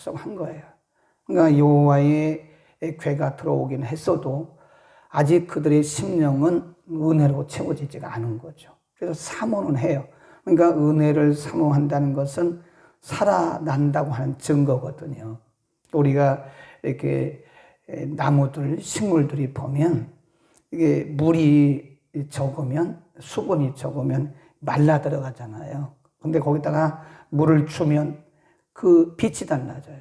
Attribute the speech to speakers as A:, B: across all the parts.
A: 한 거예요. 그러니까 여호와의 괴가 들어오긴 했어도 아직 그들의 심령은 은혜로 채워지지가 않은 거죠. 그래서 사모는 해요. 그러니까 은혜를 사모한다는 것은 살아난다고 하는 증거거든요. 우리가 이렇게 나무들, 식물들이 보면 이게 물이 적으면, 수분이 적으면 말라 들어가잖아요. 근데 거기다가 물을 주면 그 빛이 달라져요.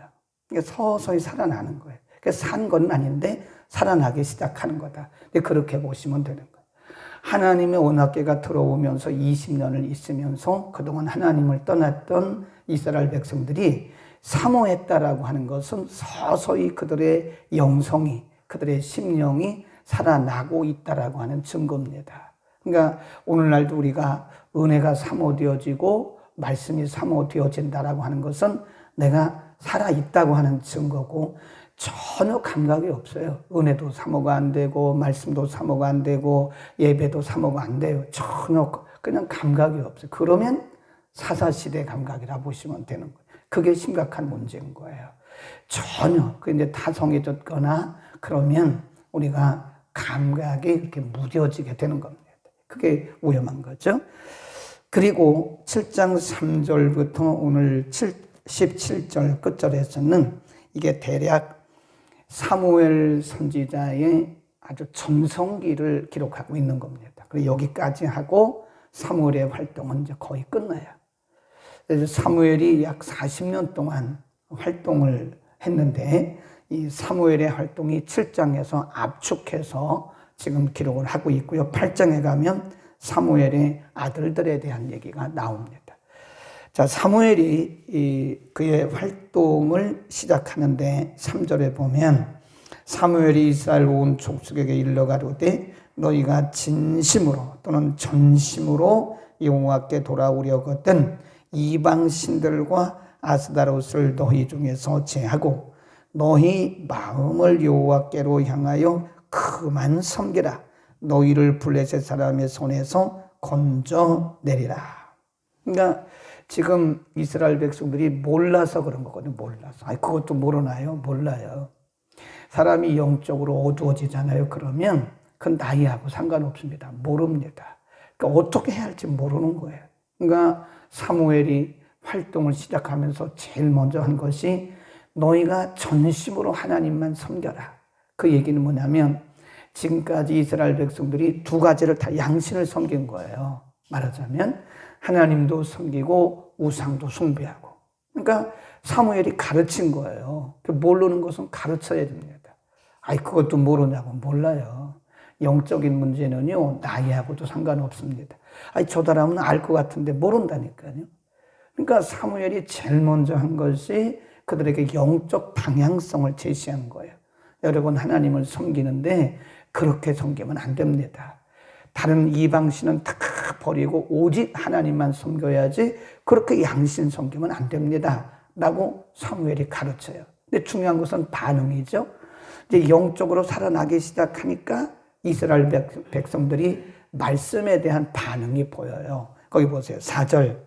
A: 서서히 살아나는 거예요. 산 건 아닌데 살아나기 시작하는 거다. 그렇게 보시면 되는 거예요. 하나님의 언약궤가 들어오면서 20년을 있으면서 그동안 하나님을 떠났던 이스라엘 백성들이 사모했다라고 하는 것은 서서히 그들의 영성이, 그들의 심령이 살아나고 있다라고 하는 증거입니다. 그러니까 오늘날도 우리가 은혜가 사모되어지고 말씀이 사모되어진다라고 하는 것은 내가 살아있다고 하는 증거고, 전혀 감각이 없어요. 은혜도 사모가 안 되고 말씀도 사모가 안 되고 예배도 사모가 안 돼요. 전혀 그냥 감각이 없어요. 그러면 사사시대 감각이라 보시면 되는 거예요. 그게 심각한 문제인 거예요. 전혀 그 이제 타성해졌거나 그러면 우리가 감각이 이렇게 무뎌지게 되는 겁니다. 그게 위험한 거죠. 그리고 7장 3절부터 오늘 17절 끝절에서는 이게 대략 사무엘 선지자의 아주 전성기를 기록하고 있는 겁니다. 그리고 여기까지 하고 사무엘의 활동은 이제 거의 끝나요. 그래서 사무엘이 약 40년 동안 활동을 했는데 이 사무엘의 활동이 7장에서 압축해서 지금 기록을 하고 있고요. 8장에 가면 사무엘의 아들들에 대한 얘기가 나옵니다. 자, 사무엘이 그의 활동을 시작하는데 3절에 보면 사무엘이 이스라엘 온 족속에게 일러 가로되 너희가 진심으로 또는 전심으로 여호와께 돌아오려거든 이방 신들과 아스다롯을 너희 중에서 제하고 너희 마음을 여호와께로 향하여 그만 섬기라. 너희를 블레셋 사람의 손에서 건져내리라. 그러니까 지금 이스라엘 백성들이 몰라서 그런 거거든요. 몰라서. 그것도 모르나요? 몰라요. 사람이 영적으로 어두워지잖아요. 그러면 그건 나이하고 상관없습니다. 모릅니다. 그러니까 어떻게 해야 할지 모르는 거예요. 그러니까 사무엘이 활동을 시작하면서 제일 먼저 한 것이 너희가 전심으로 하나님만 섬겨라. 그 얘기는 뭐냐면 지금까지 이스라엘 백성들이 두 가지를 다 양신을 섬긴 거예요. 말하자면 하나님도 섬기고 우상도 숭배하고. 그러니까 사무엘이 가르친 거예요. 모르는 것은 가르쳐야 됩니다. 그것도 모르냐고. 몰라요. 영적인 문제는요, 나이하고도 상관없습니다. 저 사람은 알 것 같은데 모른다니까요. 그러니까 사무엘이 제일 먼저 한 것이 그들에게 영적 방향성을 제시한 거예요. 여러분, 하나님을 섬기는데 그렇게 섬기면 안 됩니다. 다른 이방신은 다 버리고 오직 하나님만 섬겨야지 그렇게 양신 섬기면 안 됩니다. 라고 사무엘이 가르쳐요. 근데 중요한 것은 반응이죠. 이제 영적으로 살아나기 시작하니까 이스라엘 백성들이 말씀에 대한 반응이 보여요. 거기 보세요. 4절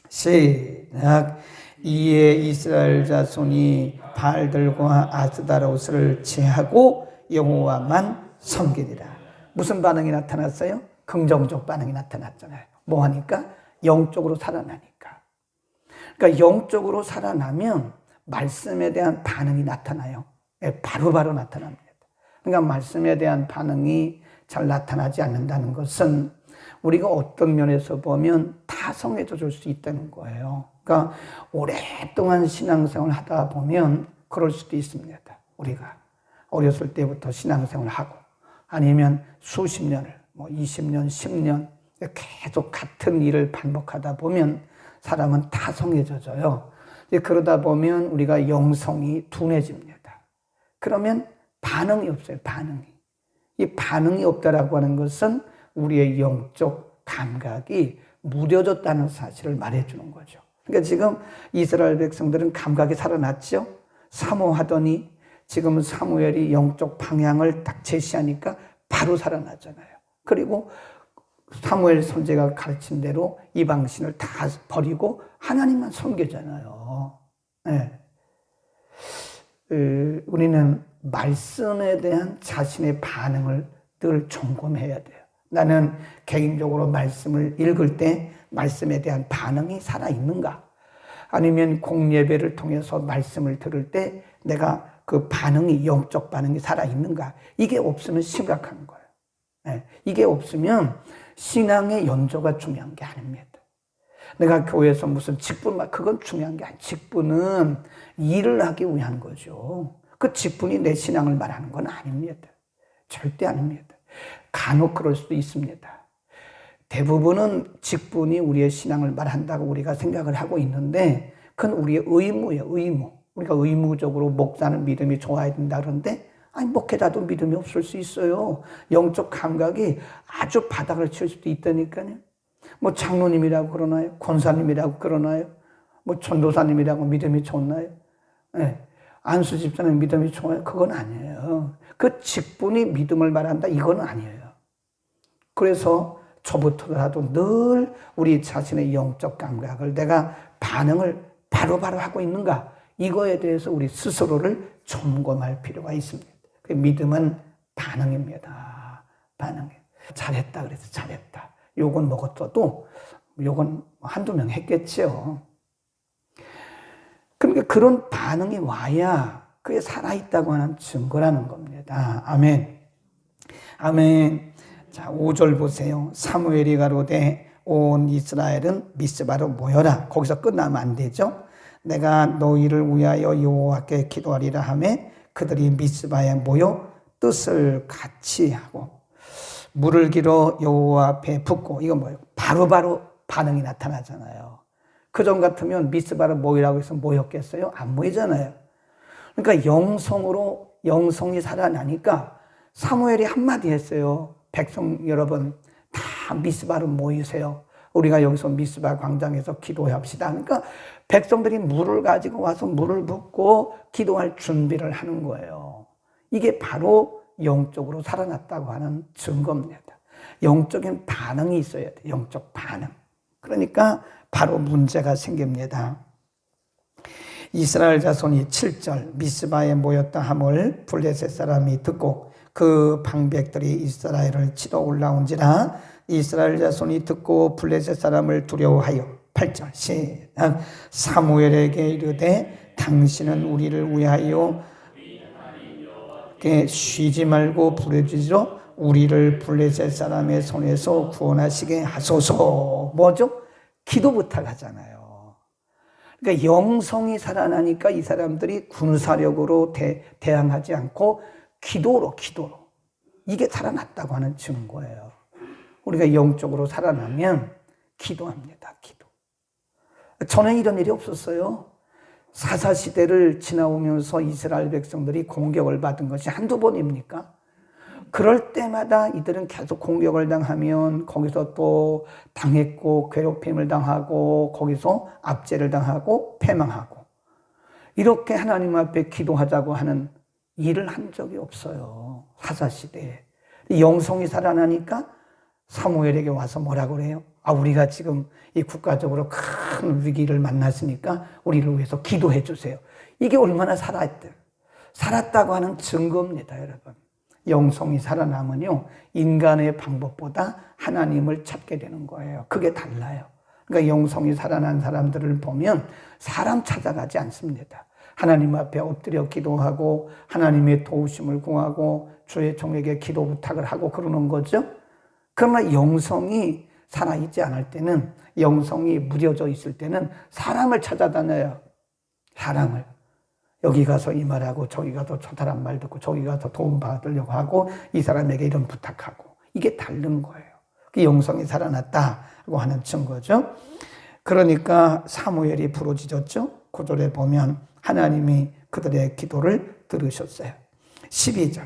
A: 시작. 이에 이스라엘 자손이 바알들과 아스다롯을 제하고 여호와만 섬기리라. 무슨 반응이 나타났어요? 긍정적 반응이 나타났잖아요. 뭐 하니까? 영적으로 살아나니까. 그러니까 영적으로 살아나면 말씀에 대한 반응이 나타나요. 바로바로 나타납니다. 그러니까 말씀에 대한 반응이 잘 나타나지 않는다는 것은 우리가 어떤 면에서 보면 타성해져 줄 수 있다는 거예요. 그러니까 오랫동안 신앙생활을 하다 보면 그럴 수도 있습니다. 우리가 어렸을 때부터 신앙생활을 하고 아니면 수십 년을 20년, 10년 계속 같은 일을 반복하다 보면 사람은 타성해져요. 그러다 보면 우리가 영성이 둔해집니다. 그러면 반응이 없어요. 이 반응이 없다라고 하는 것은 우리의 영적 감각이 무뎌졌다는 사실을 말해주는 거죠. 그러니까 지금 이스라엘 백성들은 감각이 살아났죠. 사모하더니 지금 사무엘이 영적 방향을 딱 제시하니까 바로 살아났잖아요. 그리고 사무엘 선지자가 가르친 대로 이방신을 다 버리고 하나님만 섬기잖아요. 네. 우리는 말씀에 대한 자신의 반응을 늘 점검해야 돼요. 나는 개인적으로 말씀을 읽을 때 말씀에 대한 반응이 살아있는가? 아니면 공예배를 통해서 말씀을 들을 때 내가 그 반응이, 영적 반응이 살아있는가? 이게 없으면 심각한 거예요. 네, 이게 없으면 신앙의 연조가 중요한 게 아닙니다. 내가 교회에서 무슨 직분, 그건 중요한 게 아니에요. 직분은 일을 하기 위한 거죠. 그 직분이 내 신앙을 말하는 건 아닙니다. 절대 아닙니다. 간혹 그럴 수도 있습니다. 대부분은 직분이 우리의 신앙을 말한다고 우리가 생각을 하고 있는데 그건 우리의 의무예요. 의무. 우리가 의무적으로 목사는 믿음이 좋아야 된다 그러는데 아니 목회자도 믿음이 없을 수 있어요. 영적 감각이 아주 바닥을 칠 수도 있다니까요. 뭐 장로님이라고 그러나요? 권사님이라고 그러나요? 뭐 전도사님이라고 믿음이 좋나요? 네. 안수 집사님 믿음이 좋아요? 그건 아니에요. 그 직분이 믿음을 말한다? 이건 아니에요. 그래서 저부터라도 늘 우리 자신의 영적 감각을 내가 반응을 바로바로 하고 있는가? 이거에 대해서 우리 스스로를 점검할 필요가 있습니다. 그 믿음은 반응입니다. 반응이에요. 잘했다 그래서 잘했다. 욕은 먹었어도 욕은 한두 명 했겠죠. 그러니까 그런 반응이 와야 그게 살아있다고 하는 증거라는 겁니다. 아멘. 아멘. 자, 5절 보세요. 사무엘이 가로되 온 이스라엘은 미스바로 모여라. 거기서 끝나면 안 되죠. 내가 너희를 위하여 여호와께 기도하리라 하매 그들이 미스바에 모여 뜻을 같이 하고 물을 길어 여호와 앞에 붓고. 이거 뭐예요? 바로바로 반응이 나타나잖아요. 그전 같으면 미스바로 모이라고 해서 모였겠어요? 안 모이잖아요. 그러니까 영성이 살아나니까 사무엘이 한마디 했어요. 백성 여러분 다 미스바로 모이세요. 우리가 여기서 미스바 광장에서 기도합시다. 그러니까 백성들이 물을 가지고 와서 물을 붓고 기도할 준비를 하는 거예요. 이게 바로 영적으로 살아났다고 하는 증거입니다. 영적인 반응이 있어야 돼요. 영적 반응. 그러니까 바로 문제가 생깁니다. 이스라엘 자손이 7절 미스바에 모였다 함을 블레셋 사람이 듣고 그 방백들이 이스라엘을 치러 올라온지라 이스라엘 자손이 듣고 블레셋 사람을 두려워하여 8절 시작 사무엘에게 이르되 당신은 우리를 위하여 쉬지 말고 부르짖어 우리를 블레셋 사람의 손에서 구원하시게 하소서. 뭐죠? 기도 부탁하잖아요. 그러니까 영성이 살아나니까 이 사람들이 군사력으로 대항하지 않고 기도로 이게 살아났다고 하는 증거예요. 우리가 영적으로 살아나면 기도합니다. 기도. 전에 이런 일이 없었어요. 사사시대를 지나오면서 이스라엘 백성들이 공격을 받은 것이 한두 번입니까? 그럴 때마다 이들은 계속 공격을 당하면 거기서 또 당했고 괴롭힘을 당하고 거기서 압제를 당하고 패망하고 이렇게 하나님 앞에 기도하자고 하는 일을 한 적이 없어요. 사사시대에. 영성이 살아나니까 사무엘에게 와서 뭐라고 그래요? 우리가 지금 이 국가적으로 큰 위기를 만났으니까 우리를 위해서 기도해 주세요. 이게 얼마나 살았다고 하는 증거입니다, 여러분. 영성이 살아나면요, 인간의 방법보다 하나님을 찾게 되는 거예요. 그게 달라요. 그러니까 영성이 살아난 사람들을 보면 사람 찾아가지 않습니다. 하나님 앞에 엎드려 기도하고 하나님의 도우심을 구하고 주의 종에게 기도 부탁을 하고 그러는 거죠. 그러나 영성이 살아있지 않을 때는, 영성이 무뎌져 있을 때는 사람을 찾아다녀요. 사람을. 여기 가서 이 말하고 저기 가서 저 사람 말 듣고 저기 가서 도움 받으려고 하고 이 사람에게 이런 부탁하고 이게 다른 거예요. 그 영성이 살아났다고 하는 증거죠. 그러니까 사무엘이 부르짖었죠. 9절에 보면 하나님이 그들의 기도를 들으셨어요. 12절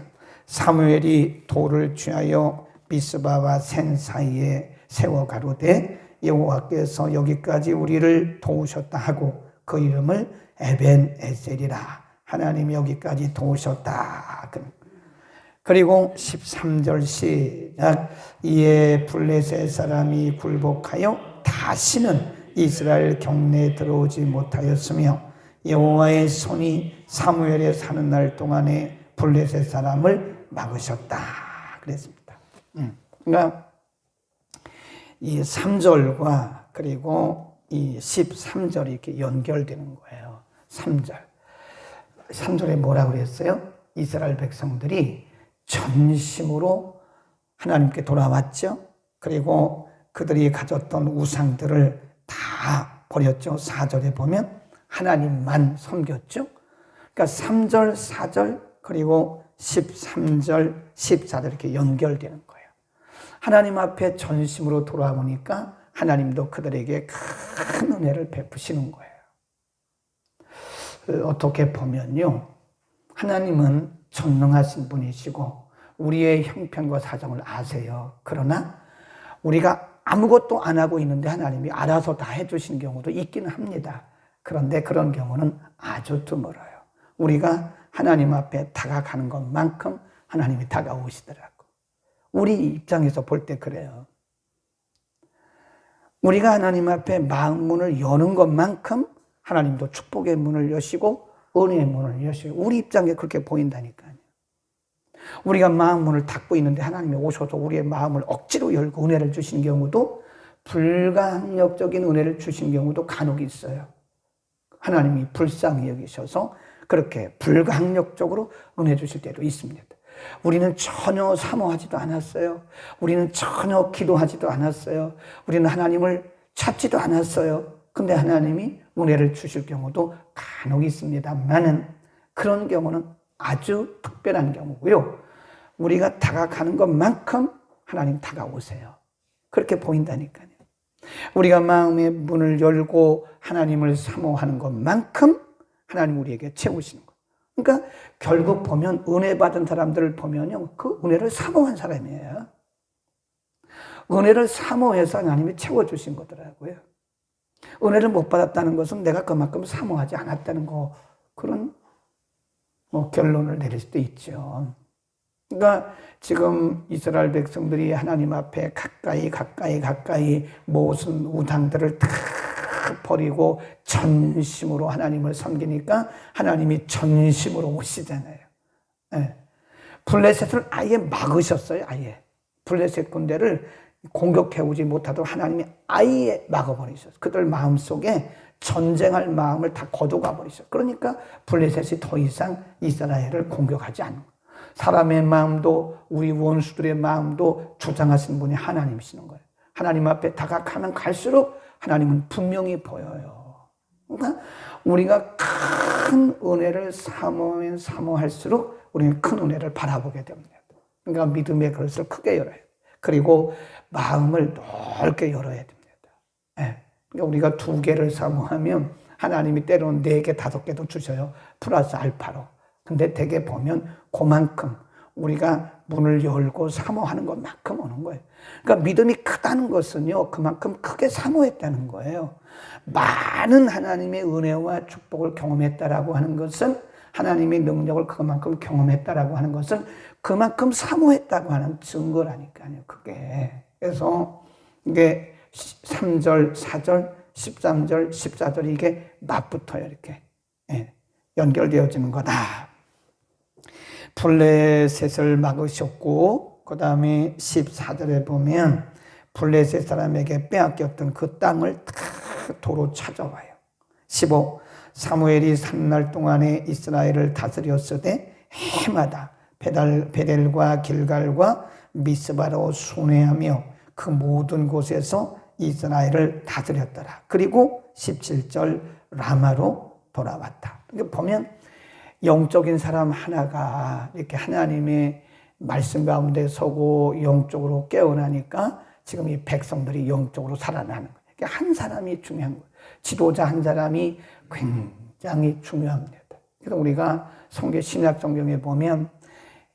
A: 사무엘이 돌을 취하여 미스바와 센 사이에 세워 가로되 여호와께서 여기까지 우리를 도우셨다 하고 그 이름을 에벤에셀이라. 하나님이 여기까지 도우셨다. 그리고 13절 시작 이에 블레셋 사람이 굴복하여 다시는 이스라엘 경내에 들어오지 못하였으며 여호와의 손이 사무엘의 사는 날 동안에 블레셋 사람을 막으셨다 그랬습니다. 그러니까 이 3절과 그리고 이 13절이 이렇게 연결되는 거예요. 3절에 뭐라고 그랬어요? 이스라엘 백성들이 전심으로 하나님께 돌아왔죠. 그리고 그들이 가졌던 우상들을 다 버렸죠. 4절에 보면 하나님만 섬겼죠. 그러니까 3절, 4절, 그리고 13절, 14절 이렇게 연결되는 거예요. 하나님 앞에 전심으로 돌아오니까 하나님도 그들에게 큰 은혜를 베푸시는 거예요. 어떻게 보면요, 하나님은 전능하신 분이시고 우리의 형편과 사정을 아세요. 그러나 우리가 아무것도 안 하고 있는데 하나님이 알아서 다 해주신 경우도 있기는 합니다. 그런데 그런 경우는 아주 드물어요. 우리가 하나님 앞에 다가가는 것만큼 하나님이 다가오시더라고. 우리 입장에서 볼 때 그래요. 우리가 하나님 앞에 마음 문을 여는 것만큼 하나님도 축복의 문을 여시고 은혜의 문을 여시고 우리 입장에 그렇게 보인다니까요. 우리가 마음 문을 닫고 있는데 하나님이 오셔서 우리의 마음을 억지로 열고 은혜를 주신 경우도, 불가항력적인 은혜를 주신 경우도 간혹 있어요. 하나님이 불쌍히 여기셔서 그렇게 불가항력적으로 은혜 주실 때도 있습니다. 우리는 전혀 사모하지도 않았어요. 우리는 전혀 기도하지도 않았어요. 우리는 하나님을 찾지도 않았어요. 근데 하나님이 은혜를 주실 경우도 간혹 있습니다만은 그런 경우는 아주 특별한 경우고요. 우리가 다가가는 것만큼 하나님 다가오세요. 그렇게 보인다니까요. 우리가 마음의 문을 열고 하나님을 사모하는 것만큼 하나님 우리에게 채우시는 거예요. 그러니까 결국 보면 은혜 받은 사람들을 보면요, 그 은혜를 사모한 사람이에요. 은혜를 사모해서 하나님이 채워주신 거더라고요. 은혜를 못 받았다는 것은 내가 그만큼 사모하지 않았다는 거, 그런 결론을 내릴 수도 있죠. 그러니까 지금 이스라엘 백성들이 하나님 앞에 가까이 모든 우상들을 다 버리고 전심으로 하나님을 섬기니까 하나님이 전심으로 오시잖아요. 네. 블레셋을 아예 막으셨어요. 아예 블레셋 군대를 공격해오지 못하도록 하나님이 아예 막아버리셨어요. 그들 마음속에 전쟁할 마음을 다 거둬가 버리셨어요. 그러니까 블레셋이 더 이상 이스라엘을 공격하지 않는 거예요. 사람의 마음도 우리 원수들의 마음도 조장하시는 분이 하나님이시는 거예요. 하나님 앞에 다가가면 갈수록 하나님은 분명히 보여요. 그러니까 우리가 큰 은혜를 사모하면 사모할수록 우리는 큰 은혜를 바라보게 됩니다. 그러니까 믿음의 그릇을 크게 열어야 돼요. 그리고 마음을 넓게 열어야 됩니다. 네. 그러니까 우리가 2개를 사모하면 하나님이 때로는 4개, 5개도 주셔요. 플러스 알파로. 근데 대개 보면 그만큼 우리가 문을 열고 사모하는 것만큼 오는 거예요. 그러니까 믿음이 크다는 것은요, 그만큼 크게 사모했다는 거예요. 많은 하나님의 은혜와 축복을 경험했다라고 하는 것은, 하나님의 능력을 그만큼 경험했다라고 하는 것은 그만큼 사모했다고 하는 증거라니까요, 그게. 그래서 이게 3절, 4절, 13절, 14절 이게 맞붙어요, 이렇게. 연결되어지는 거다. 블레셋을 막으셨고, 그 다음에 14절에 보면 블레셋 사람에게 빼앗겼던 그 땅을 다 도로 찾아와요. 15, 사무엘이 산 날 동안에 이스라엘을 다스렸으되 해마다 베델과 길갈과 미스바로 순회하며 그 모든 곳에서 이스라엘을 다스렸더라. 그리고 17절 라마로 돌아왔다. 그러니까 보면 영적인 사람 하나가 이렇게 하나님의 말씀 가운데 서고 영적으로 깨어나니까 지금 이 백성들이 영적으로 살아나는 거예요. 그러니까 한 사람이 중요한 거예요. 지도자 한 사람이 굉장히 중요합니다. 그래서 우리가 성경 신약 성경에 보면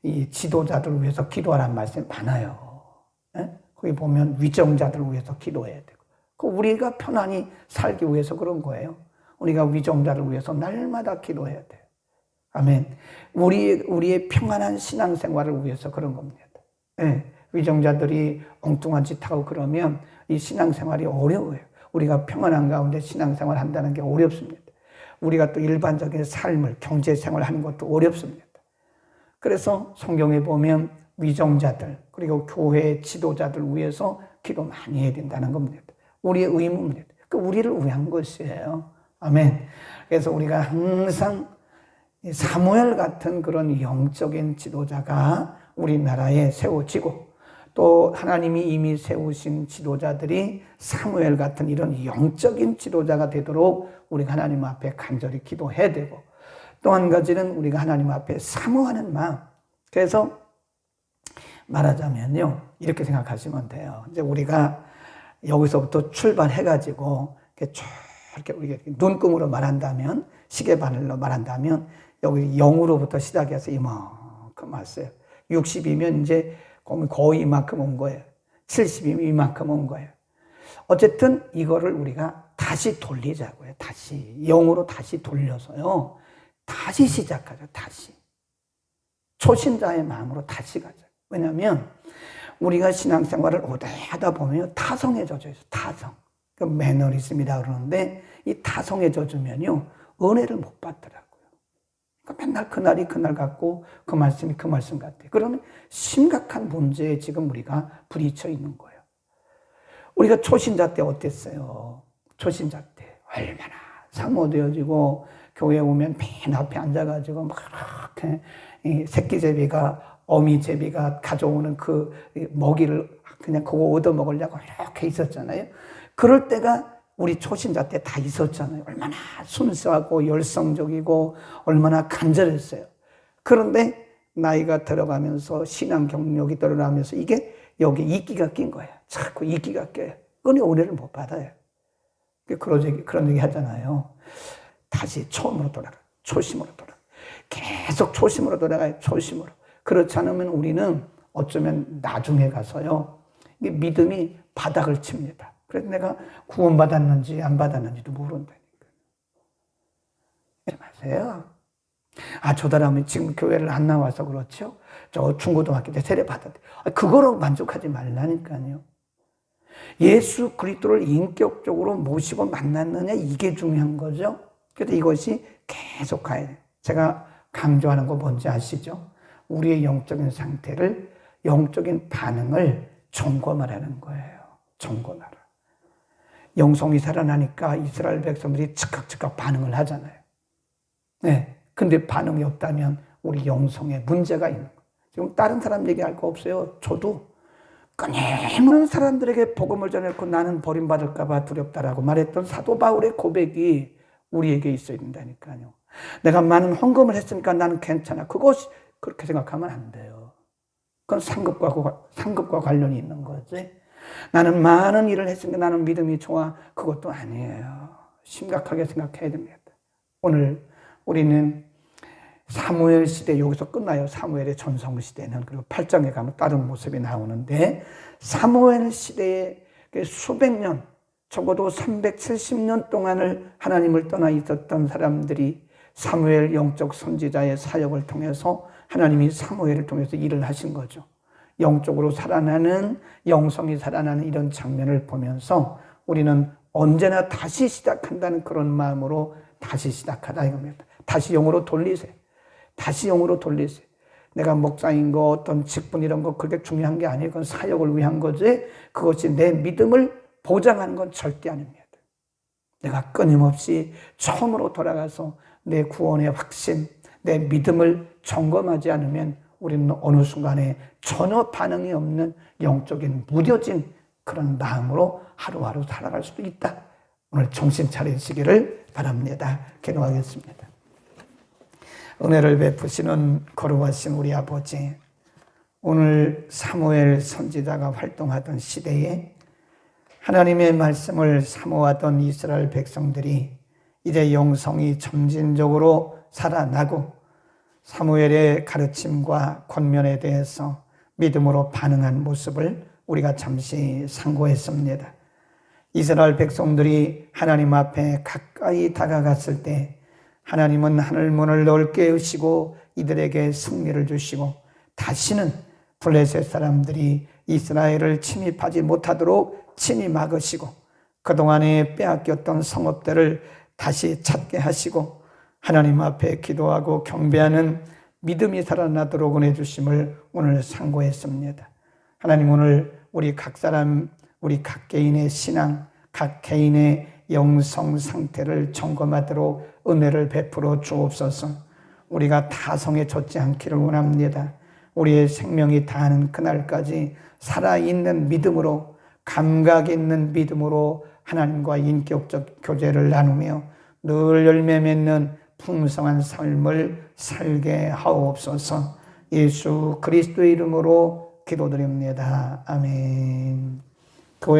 A: 이 지도자들을 위해서 기도하라는 말씀이 많아요. 거기 보면 위정자들을 위해서 기도해야 되고, 우리가 편안히 살기 위해서 그런 거예요. 우리가 위정자를 위해서 날마다 기도해야 돼요. 아멘. 우리의 평안한 신앙생활을 위해서 그런 겁니다. 위정자들이 엉뚱한 짓 하고 그러면 이 신앙생활이 어려워요. 우리가 평안한 가운데 신앙생활 한다는 게 어렵습니다. 우리가 또 일반적인 삶을, 경제 생활을 하는 것도 어렵습니다. 그래서 성경에 보면 위정자들, 그리고 교회 지도자들 위해서 기도 많이 해야 된다는 겁니다. 우리의 의무입니다. 우리를 위한 것이에요. 아멘. 그래서 우리가 항상 사무엘 같은 그런 영적인 지도자가 우리나라에 세워지고, 또 하나님이 이미 세우신 지도자들이 사무엘 같은 이런 영적인 지도자가 되도록 우리가 하나님 앞에 간절히 기도해야 되고, 또 한 가지는 우리가 하나님 앞에 사모하는 마음. 그래서 말하자면요, 이렇게 생각하시면 돼요. 이제 우리가 여기서부터 출발해가지고 이렇게 우리가 눈금으로 말한다면, 시계바늘로 말한다면, 여기 0으로부터 시작해서 이만큼 왔어요. 60이면 이제 거의 이만큼 온 거예요. 70이면 이만큼 온 거예요. 어쨌든 이거를 우리가 다시 돌리자고요. 다시 0으로 다시 돌려서요, 다시 시작하자. 다시 초신자의 마음으로 다시 가자. 왜냐하면 우리가 신앙생활을 오래 하다 보면 타성에 젖어 있어요. 타성. 그 매너리즘이라 그러는데, 이 타성에 젖으면요, 은혜를 못 받더라고요. 그러니까 맨날 그날이 그날 같고 그 말씀이 그 말씀 같아요. 그러면 심각한 문제에 지금 우리가 부딪혀 있는 거예요. 우리가 초신자 때 어땠어요? 초신자 때 얼마나 사모되어지고, 교회 오면 맨 앞에 앉아가지고 막 이렇게 새끼제비가, 어미제비가 가져오는 그 먹이를 그냥 그거 얻어먹으려고 이렇게 있었잖아요. 그럴 때가 우리 초신자 때 다 있었잖아요. 얼마나 순수하고 열성적이고 얼마나 간절했어요. 그런데 나이가 들어가면서, 신앙 경력이 들어가면서 이게 여기 이끼가 낀 거예요. 자꾸 이끼가 껴요. 그러니 은혜를 못 받아요. 그런 얘기 하잖아요. 다시 처음으로 돌아가. 초심으로 돌아가. 계속 초심으로 돌아가요. 초심으로. 그렇지 않으면 우리는 어쩌면 나중에 가서요, 이게 믿음이 바닥을 칩니다. 그래서 내가 구원받았는지 안 받았는지도 모른다니까요. 마세요. 저 사람은 지금 교회를 안 나와서 그렇죠? 저 중고등학교 때 세례 받았대. 그거로 만족하지 말라니까요. 예수 그리스도를 인격적으로 모시고 만났느냐, 이게 중요한 거죠. 그래서 이것이 계속 가야 돼요. 제가 강조하는 거 뭔지 아시죠? 우리의 영적인 상태를, 영적인 반응을 점검하라는 거예요. 점검하라. 영성이 살아나니까 이스라엘 백성들이 즉각 반응을 하잖아요. 네. 근데 반응이 없다면 우리 영성에 문제가 있는 거예요. 지금 다른 사람 얘기할 거 없어요. 저도 끊임없는 사람들에게 복음을 전했고 나는 버림받을까 봐 두렵다라고 말했던 사도 바울의 고백이 우리에게 있어야 된다니까요. 내가 많은 헌금을 했으니까 나는 괜찮아. 그것이 그렇게 생각하면 안 돼요. 그건 상급과 관련이 있는 거지. 나는 많은 일을 했으니까 나는 믿음이 좋아. 그것도 아니에요. 심각하게 생각해야 됩니다. 오늘 우리는 사무엘 시대, 여기서 끝나요. 사무엘의 전성시대는. 그리고 8장에 가면 다른 모습이 나오는데, 사무엘 시대에 수백 년, 적어도 370년 동안을 하나님을 떠나 있었던 사람들이 사무엘 영적 선지자의 사역을 통해서 하나님이 사무엘을 통해서 일을 하신 거죠. 영적으로 살아나는, 영성이 살아나는 이런 장면을 보면서 우리는 언제나 다시 시작한다는 그런 마음으로 다시 시작하다 이겁니다. 다시 영으로 돌리세요. 다시 영으로 돌리세요. 내가 목사인 거, 어떤 직분 이런 거 그렇게 중요한 게 아니에요. 그건 사역을 위한 거지, 그것이 내 믿음을 보장하는 건 절대 아닙니다. 내가 끊임없이 처음으로 돌아가서 내 구원의 확신, 내 믿음을 점검하지 않으면 우리는 어느 순간에 전혀 반응이 없는 영적인 무뎌진 그런 마음으로 하루하루 살아갈 수도 있다. 오늘 정신 차리시기를 바랍니다. 기도하겠습니다. 은혜를 베푸시는 거룩하신 우리 아버지, 오늘 사무엘 선지자가 활동하던 시대에 하나님의 말씀을 사모하던 이스라엘 백성들이 이제 영성이 점진적으로 살아나고 사무엘의 가르침과 권면에 대해서 믿음으로 반응한 모습을 우리가 잠시 상고했습니다. 이스라엘 백성들이 하나님 앞에 가까이 다가갔을 때 하나님은 하늘문을 넓게 여시고 이들에게 승리를 주시고 다시는 블레셋 사람들이 이스라엘을 침입하지 못하도록 친히 막으시고 그동안에 빼앗겼던 성읍들을 다시 찾게 하시고 하나님 앞에 기도하고 경배하는 믿음이 살아나도록 은혜 주심을 오늘 상고했습니다. 하나님, 오늘 우리 각 사람, 우리 각 개인의 신앙, 각 개인의 영성 상태를 점검하도록 은혜를 베풀어 주옵소서. 우리가 타성에 젖지 않기를 원합니다. 우리의 생명이 다하는 그날까지 살아있는 믿음으로, 감각 있는 믿음으로 하나님과 인격적 교제를 나누며 늘 열매 맺는 풍성한 삶을 살게 하옵소서. 예수 그리스도의 이름으로 기도드립니다. 아멘. 교회